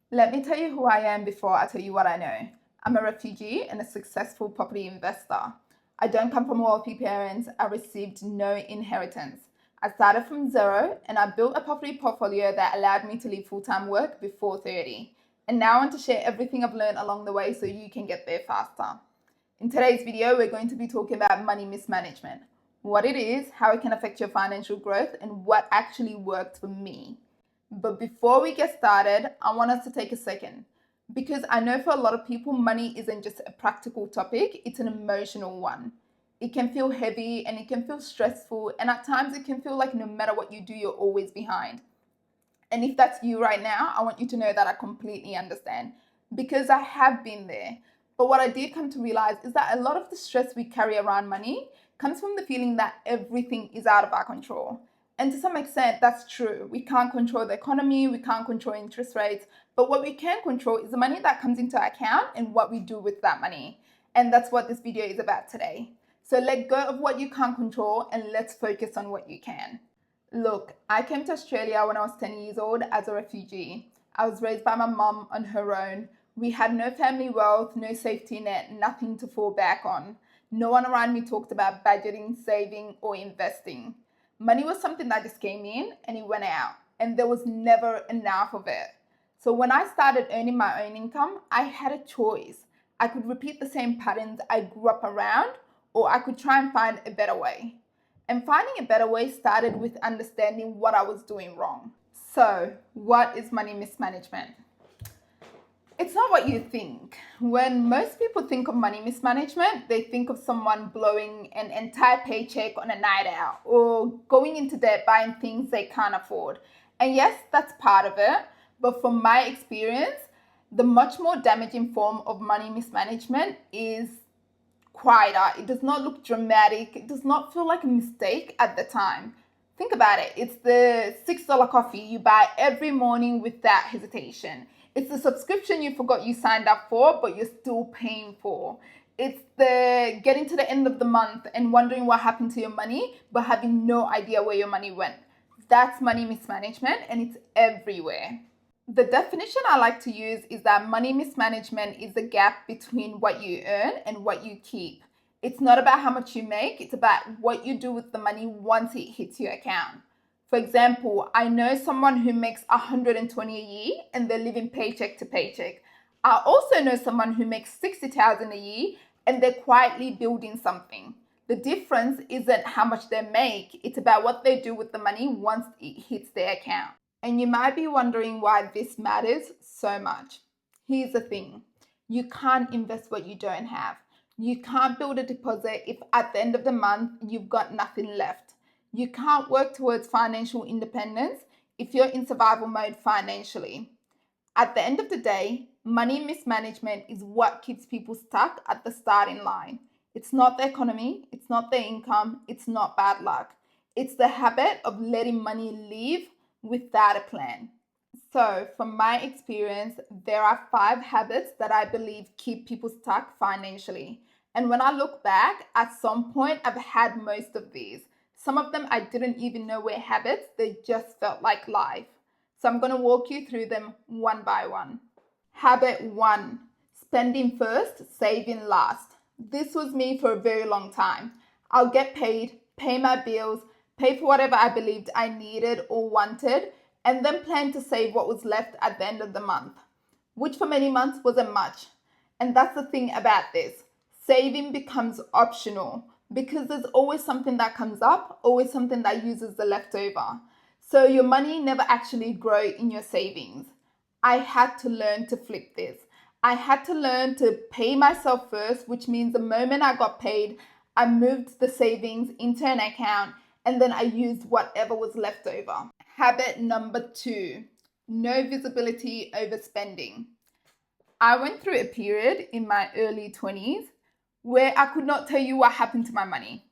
Let me tell you who I am before I tell you what I know. I'm a refugee and a successful property investor. I don't come from wealthy parents. I received no inheritance. I started from zero and I built a property portfolio that allowed me to leave full-time work before 30. And now I want to share everything I've learned along the way so you can get there faster. In today's video, we're going to be talking about money mismanagement, what it is, how it can affect your financial growth, and what actually worked for me. But before we get started, I want us to take a second because I know for a lot of people, money isn't just a practical topic, it's an emotional one. It can feel heavy and it can feel stressful, and at times it can feel like no matter what you do, you're always behind. And if that's you right now, I want you to know that I completely understand because I have been there. But what I did come to realize is that a lot of the stress we carry around money comes from the feeling that everything is out of our control. And to some extent, that's true. We can't control the economy, we can't control interest rates, but what we can control is the money that comes into our account and what we do with that money. And that's what this video is about today. So let go of what you can't control and let's focus on what you can. Look, I came to Australia when I was 10 years old as a refugee. I was raised by my mum on her own. We had no family wealth, no safety net, nothing to fall back on. No one around me talked about budgeting, saving, or investing. Money was something that just came in and it went out, and there was never enough of it. So when I started earning my own income, I had a choice. I could repeat the same patterns I grew up around, or I could try and find a better way. And finding a better way started with understanding what I was doing wrong. So, what is money mismanagement? It's not what you think. When most people think of money mismanagement, they think of someone blowing an entire paycheck on a night out or going into debt buying things they can't afford. And yes, that's part of it. But from my experience, the much more damaging form of money mismanagement is quieter. It does not look dramatic. It does not feel like a mistake at the time. Think about it. It's the $6 coffee you buy every morning without hesitation. It's the subscription you forgot you signed up for, but you're still paying for. It's the getting to the end of the month and wondering what happened to your money, but having no idea where your money went. That's money mismanagement, and it's everywhere. The definition I like to use is that money mismanagement is the gap between what you earn and what you keep. It's not about how much you make, it's about what you do with the money once it hits your account. For example, I know someone who makes $120 a year and they're living paycheck to paycheck. I also know someone who makes $60,000 a year and they're quietly building something. The difference isn't how much they make, it's about what they do with the money once it hits their account. And you might be wondering why this matters so much. Here's the thing. You can't invest what you don't have. You can't build a deposit if at the end of the month you've got nothing left. You can't work towards financial independence if you're in survival mode financially. At the end of the day, money mismanagement is what keeps people stuck at the starting line. It's not the economy, it's not the income, it's not bad luck. It's the habit of letting money leave without a plan. So, from my experience, there are 5 habits that I believe keep people stuck financially. And when I look back, at some point, I've had most of these. Some of them I didn't even know were habits, they just felt like life. So, I'm going to walk you through them one by one. Habit 1, spending first, saving last. This was me for a very long time. I'll get paid, pay my bills, pay for whatever I believed I needed or wanted, and then plan to save what was left at the end of the month, which for many months wasn't much. And that's the thing about this. Saving becomes optional because there's always something that comes up, always something that uses the leftover. So your money never actually grow in your savings. I had to learn to flip this. I had to learn to pay myself first, which means the moment I got paid, I moved the savings into an account and then I used whatever was left over. Habit number 2, no visibility over spending. I went through a period in my early 20s where I could not tell you what happened to my money.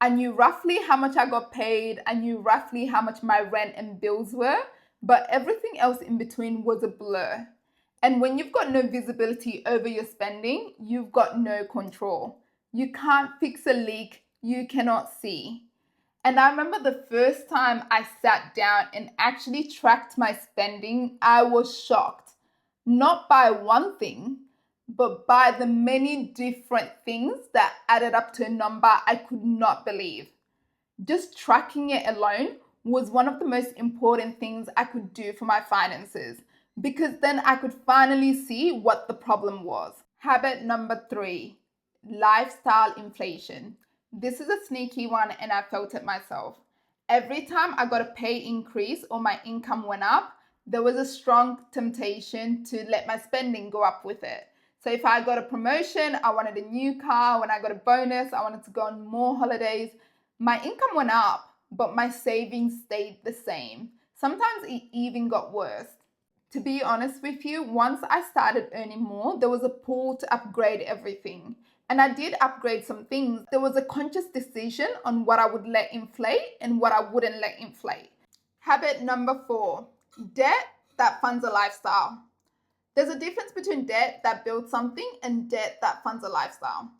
I knew roughly how much I got paid, I knew roughly how much my rent and bills were, but everything else in between was a blur. And when you've got no visibility over your spending, you've got no control. You can't fix a leak you cannot see. And I remember the first time I sat down and actually tracked my spending, I was shocked. not by one thing, but by the many different things that added up to a number I could not believe. Just tracking it alone was one of the most important things I could do for my finances, because then I could finally see what the problem was. Habit number 3, lifestyle inflation. This is a sneaky one and I felt it myself. Every time I got a pay increase or my income went up, there was a strong temptation to let my spending go up with it. So if I got a promotion, I wanted a new car. When I got a bonus, I wanted to go on more holidays. My income went up, but my savings stayed the same. Sometimes it even got worse. To be honest with you, once I started earning more, there was a pull to upgrade everything. And I did upgrade some things. There was a conscious decision on what I would let inflate and what I wouldn't let inflate. Habit number 4, debt that funds a lifestyle. There's a difference between debt that builds something and debt that funds a lifestyle.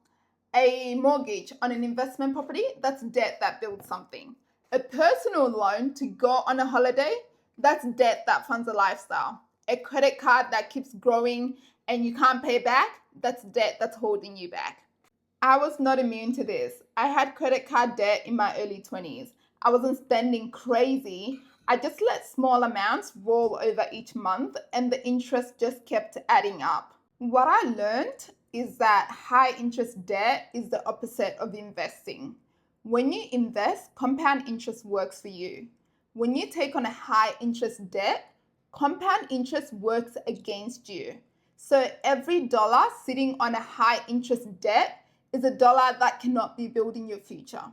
A mortgage on an investment property, that's debt that builds something. A personal loan to go on a holiday, that's debt that funds a lifestyle. A credit card that keeps growing and you can't pay back, that's debt that's holding you back. I was not immune to this. I had credit card debt in my early 20s. I wasn't spending crazy. I just let small amounts roll over each month and the interest just kept adding up. What I learned is that high interest debt is the opposite of investing. When you invest, compound interest works for you. When you take on a high interest debt, compound interest works against you. So every dollar sitting on a high interest debt is a dollar that cannot be building your future.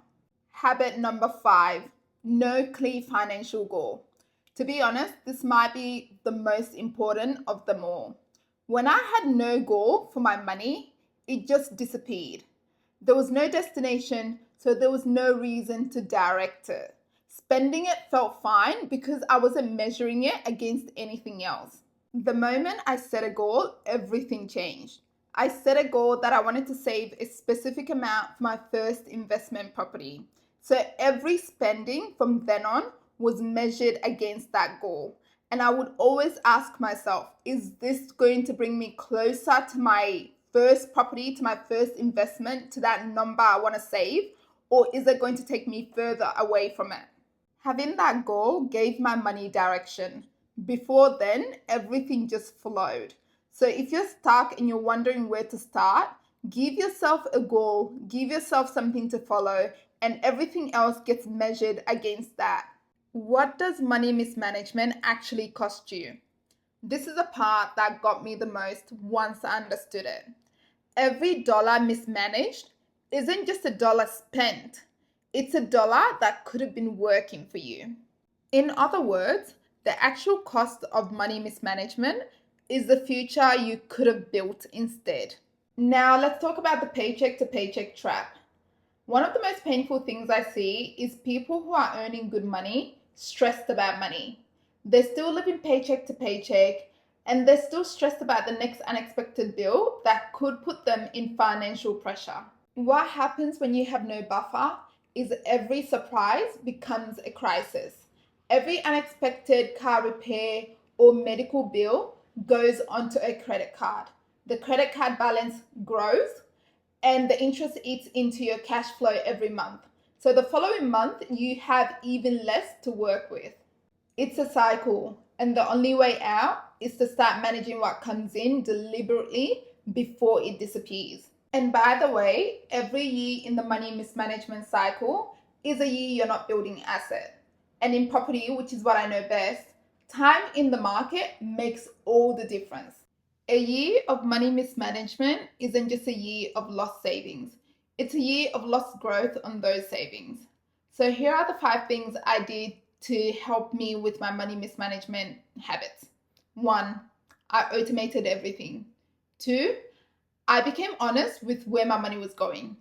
Habit number 5, no clear financial goal. To be honest, this might be the most important of them all. When I had no goal for my money, it just disappeared. There was no destination, so there was no reason to direct it. Spending it felt fine because I wasn't measuring it against anything else. The moment I set a goal, everything changed. I set a goal that I wanted to save a specific amount for my first investment property. So every spending from then on was measured against that goal. And I would always ask myself, is this going to bring me closer to my first property, to my first investment, to that number I want to save? Or is it going to take me further away from it? Having that goal gave my money direction. Before then, everything just flowed. So if you're stuck and you're wondering where to start, give yourself a goal, give yourself something to follow, and everything else gets measured against that. What does money mismanagement actually cost you? This is the part that got me the most once I understood it. Every dollar mismanaged isn't just a dollar spent, it's a dollar that could have been working for you. In other words, the actual cost of money mismanagement is the future you could have built instead. Now, let's talk about the paycheck to paycheck trap. One of the most painful things I see is people who are earning good money stressed about money. They're still living paycheck to paycheck and they're still stressed about the next unexpected bill that could put them in financial pressure. What happens when you have no buffer is every surprise becomes a crisis. Every unexpected car repair or medical bill goes onto a credit card. The credit card balance grows and the interest eats into your cash flow every month. So the following month, you have even less to work with. It's a cycle, and the only way out is to start managing what comes in deliberately before it disappears. And by the way, every year in the money mismanagement cycle is a year you're not building asset. And in property, which is what I know best, time in the market makes all the difference. A year of money mismanagement isn't just a year of lost savings. It's a year of lost growth on those savings. So here are the 5 things I did to help me with my money mismanagement habits. 1, I automated everything. 2, I became honest with where my money was going.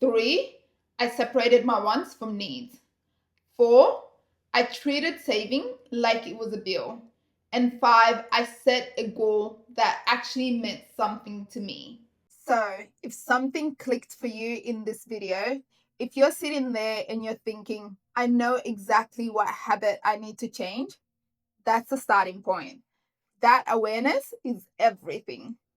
3, I separated my wants from needs. 4, I treated saving like it was a bill. And 5, I set a goal that actually meant something to me. So, if something clicked for you in this video, if you're sitting there and you're thinking, I know exactly what habit I need to change, that's a starting point. That awareness is everything.